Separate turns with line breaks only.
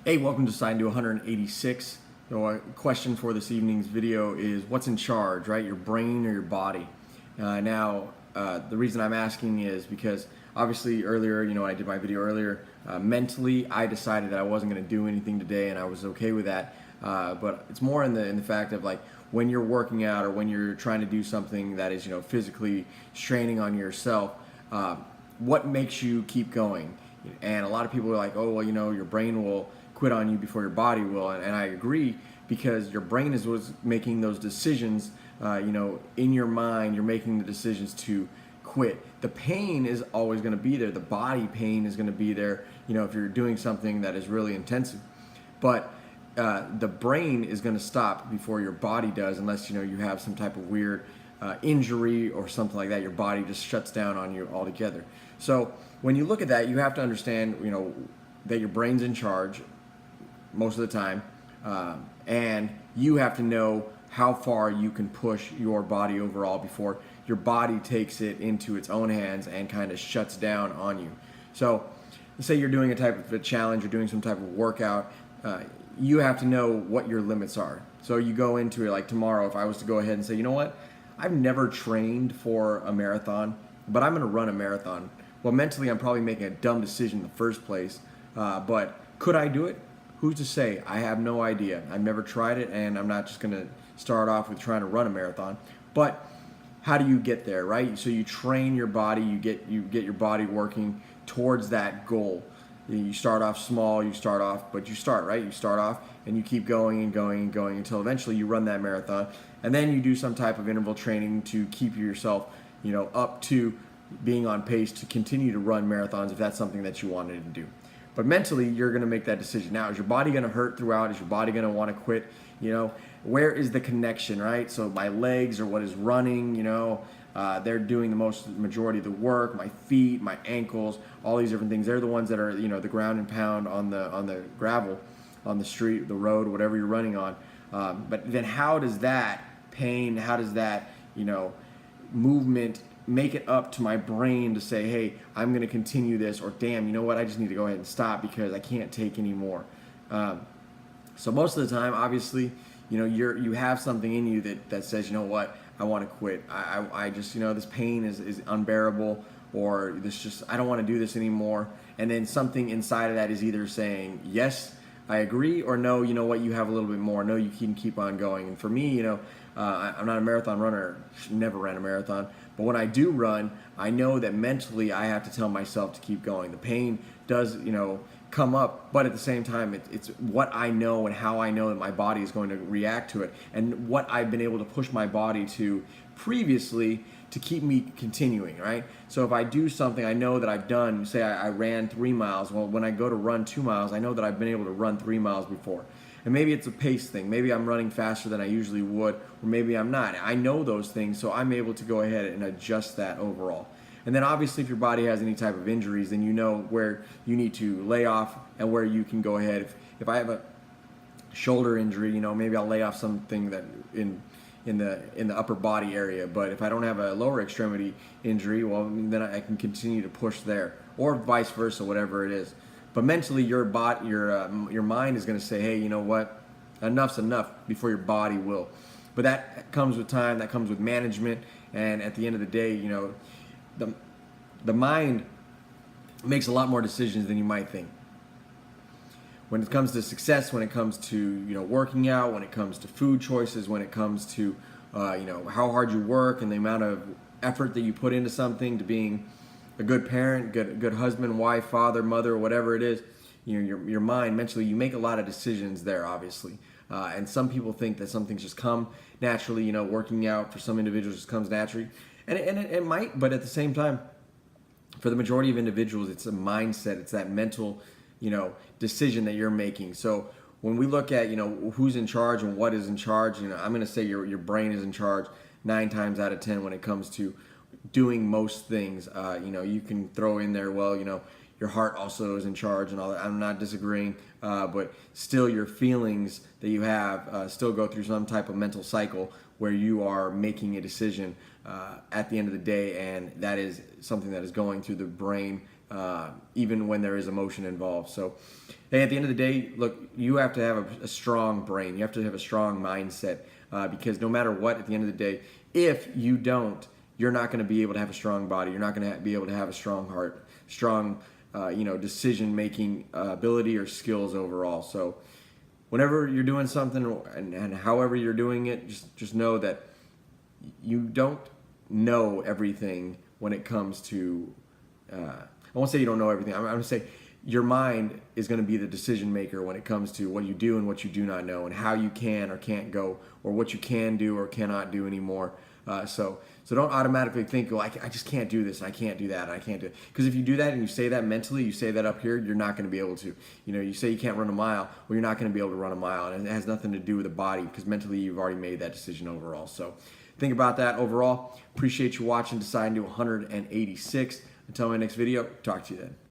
Hey, welcome to Sign to 186. A question for this evening's video is what's in charge, right? Your brain or your body? The reason I'm asking is because obviously earlier, I did my video earlier. Mentally, I decided that I wasn't going to do anything today, and I was okay with that. But it's more in the fact of like when you're working out or when you're trying to do something that is physically straining on yourself. What makes you keep going? And a lot of people are like, oh well, your brain will quit on you before your body will, and I agree, because your brain is what's making those decisions. In your mind, you're making the decisions to quit. The pain is always going to be there. The body pain is going to be there. If you're doing something that is really intensive, but the brain is going to stop before your body does, unless you have some type of weird injury or something like that. Your body just shuts down on you altogether. So when you look at that, you have to understand, that your brain's in charge most of the time, and you have to know how far you can push your body overall before your body takes it into its own hands and kind of shuts down on you. So let's say you're doing a type of a challenge, you're doing some type of workout, you have to know what your limits are. So you go into it like tomorrow. If I was to go ahead and say, you know what, I've never trained for a marathon, but I'm going to run a marathon. Well, mentally, I'm probably making a dumb decision in the first place, but could I do it? Who's to say? I have no idea. I've never tried it, and I'm not just going to start off with trying to run a marathon. But how do you get there, right? So you train your body, you get your body working towards that goal. You start off small, but you start, right? You start off and you keep going and going and going until eventually you run that marathon. And then you do some type of interval training to keep yourself, up to being on pace to continue to run marathons if that's something that you wanted to do. But mentally, you're going to make that decision. Now, is your body going to hurt throughout? Is your body going to want to quit? Where is the connection, right? So my legs are what is running, they're doing the majority of the work. My feet, my ankles, all these different things. They're the ones that are, the ground and pound on the gravel, on the street, the road, whatever you're running on. But then how does that pain, how does that, movement make it up to my brain to say, hey, I'm going to continue this, or damn, you know what, I just need to go ahead and stop because I can't take any more. So most of the time, obviously, you have something in you that says, you know what, I want to quit. I just, this pain is unbearable, or I don't want to do this anymore. And then something inside of that is either saying, yes, I agree, or no, you know what, you have a little bit more. No, you can keep on going. And for me, I'm not a marathon runner, never ran a marathon. But when I do run, I know that mentally I have to tell myself to keep going. The pain does, come up, but at the same time, it's what I know and how I know that my body is going to react to it, and what I've been able to push my body to previously to keep me continuing, right? So if I do something I know that I've done, say I ran 3 miles, well, when I go to run 2 miles, I know that I've been able to run 3 miles before. And maybe it's a pace thing. Maybe I'm running faster than I usually would, or maybe I'm not. I know those things, so I'm able to go ahead and adjust that overall. And then obviously if your body has any type of injuries, then you know where you need to lay off and where you can go ahead. If I have a shoulder injury, maybe I'll lay off something that in the upper body area. But if I don't have a lower extremity injury, well, then I can continue to push there, or vice versa, whatever it is. But mentally, your mind is going to say, hey, you know what, enough's enough, before your body will. But that comes with time, that comes with management, and at the end of the day, the mind makes a lot more decisions than you might think. When it comes to success, when it comes to working out, when it comes to food choices, when it comes to how hard you work and the amount of effort that you put into something, to being a good parent, good husband, wife, father, mother, whatever it is, your mind, mentally, you make a lot of decisions there, obviously. And some people think that some things just come naturally. Working out for some individuals just comes naturally, and it might, but at the same time, for the majority of individuals, it's a mindset. It's that mental, decision that you're making. So when we look at, who's in charge and what is in charge, I'm going to say your brain is in charge 9 times out of 10 when it comes to doing most things. You can throw in there, well, your heart also is in charge and all that. I'm not disagreeing, but still your feelings that you have still go through some type of mental cycle where you are making a decision at the end of the day, and that is something that is going through the brain even when there is emotion involved. So Hey, at the end of the day, look, you have to have a strong brain. You have to have a strong mindset because no matter what, at the end of the day, if you don't, you're not going to be able to have a strong body. You're not going to be able to have a strong heart, strong, decision-making ability or skills overall. So whenever you're doing something and however you're doing it, just know that you don't know everything when it comes to, I won't say you don't know everything. I'm going to say your mind is going to be the decision maker when it comes to what you do and what you do not know and how you can or can't go or what you can do or cannot do anymore. So don't automatically think, well, I just can't do this and I can't do that and I can't do it. Because if you do that and you say that mentally, you say that up here, you're not going to be able to. You say you can't run a mile, well, you're not going to be able to run a mile. And it has nothing to do with the body because mentally you've already made that decision overall. So think about that overall. Appreciate you watching, deciding to 186. Until my next video, talk to you then.